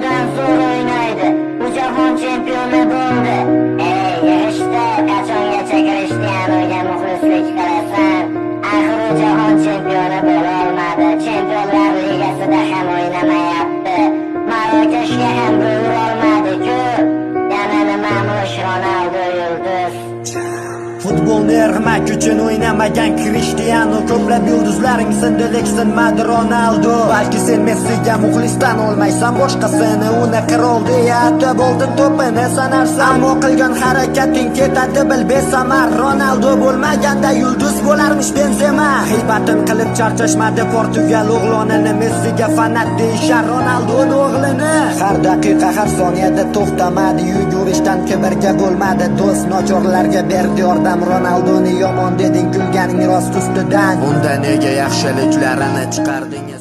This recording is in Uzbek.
Ronaldo'dan zo'r o'ynaydi. Bu jahon chempioni bo'ldi. Yig'ishda qachongacha Krishtianuga muxlislik qilasan? Axir u jahon chempioni bo'la olmadi. Chempionlar ligasida ham o'ynamayapti. Marokashga ham bo'la olmadi-ku. Yana nimamush Ronaldo yulduz? Futbolni irg'mak uchun o'ynamagan Krishtianu, ko'plab yulduzlaring sindi lekin sinmadi Ronaldo. Balki sen Messiga muxlisdan olmaysan, boshqasini uni qirol deya atab oltin to'pini sanarsan. Ammo qilgan harakating ketadi bil besamar. Ronaldo bo'lmaganda yulduz bo'larmish Benzema. G'iybatin qilib charchashmadi Portugal o'g'lonini, Messiga fanat deyishar Ronaldoning o'g'lini. Har daqiqa har soniyada to'xtamadi, yugurishdan kibrga bo'lmadi. Do'st nochorlarga berdi yordam. Ronaldoni yomon deding, kulganing rost ustidan. Unda nega yaxshiliklarini chiqarding?